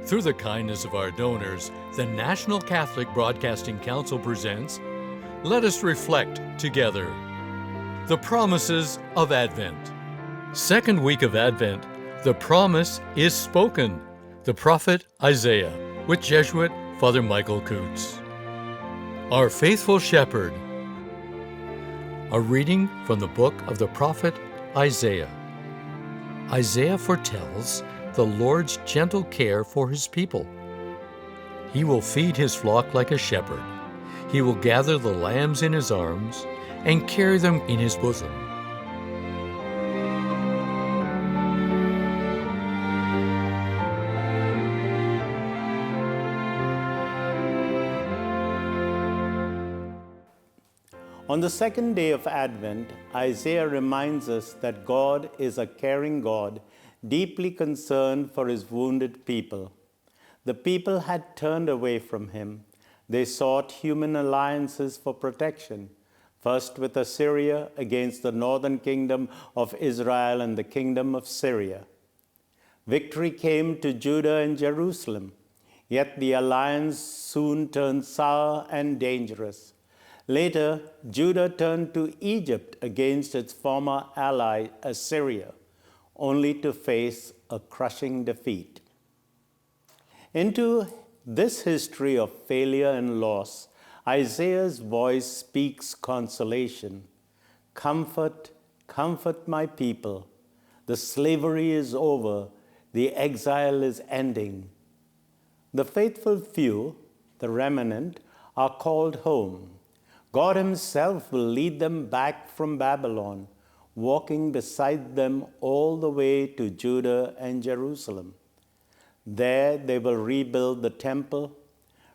Through the kindness of our donors, the National Catholic Broadcasting Council presents Let Us Reflect Together. The Promises of Advent. Second week of Advent, the promise is spoken. The prophet Isaiah, with Jesuit Father Michael Coutts. Our Faithful Shepherd. A reading from the book of the prophet Isaiah. Isaiah foretells the Lord's gentle care for his people. He will feed his flock like a shepherd. He will gather the lambs in his arms and carry them in his bosom. On the second day of Advent, Isaiah reminds us that God is a caring God, deeply concerned for his wounded people. The people had turned away from him. They sought human alliances for protection, first with Assyria against the northern kingdom of Israel and the kingdom of Syria. Victory came to Judah and Jerusalem, yet the alliance soon turned sour and dangerous. Later, Judah turned to Egypt against its former ally, Assyria, only to face a crushing defeat. Into this history of failure and loss, Isaiah's voice speaks consolation. Comfort, comfort my people. The slavery is over. The exile is ending. The faithful few, the remnant, are called home. God himself will lead them back from Babylon, walking beside them all the way to Judah and Jerusalem. There they will rebuild the temple,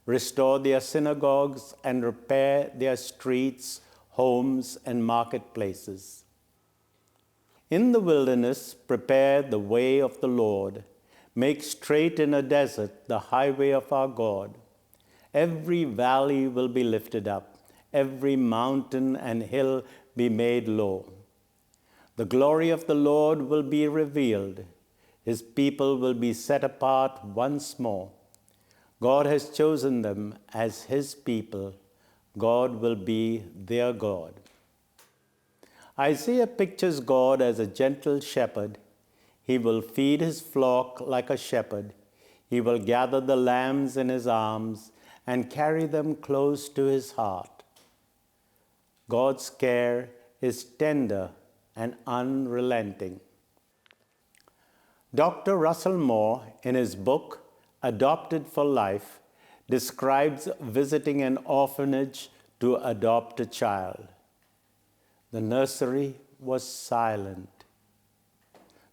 restore their synagogues, and repair their streets, homes, and marketplaces. In the wilderness, prepare the way of the Lord. Make straight in a desert the highway of our God. Every valley will be lifted up, every mountain and hill be made low. The glory of the Lord will be revealed. His people will be set apart once more. God has chosen them as his people. God will be their God. Isaiah pictures God as a gentle shepherd. He will feed his flock like a shepherd. He will gather the lambs in his arms and carry them close to his heart. God's care is tender and unrelenting. Dr. Russell Moore, in his book, Adopted for Life, describes visiting an orphanage to adopt a child. The nursery was silent,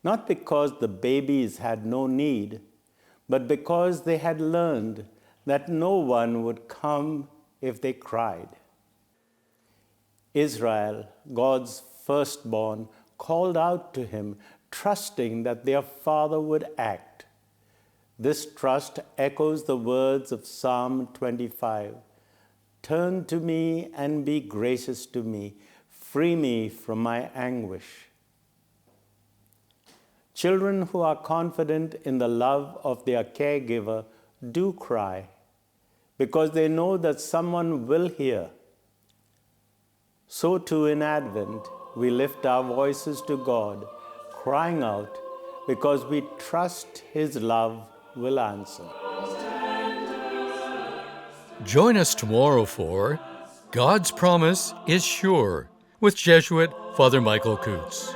not because the babies had no need, but because they had learned that no one would come if they cried. Israel, God's firstborn, called out to him, trusting that their father would act. This trust echoes the words of Psalm 25. Turn to me and be gracious to me. Free me from my anguish. Children who are confident in the love of their caregiver do cry because they know that someone will hear. So too in Advent, we lift our voices to God, crying out because we trust his love will answer. Join us tomorrow for God's Promise is Sure with Jesuit Father Michael Coutts.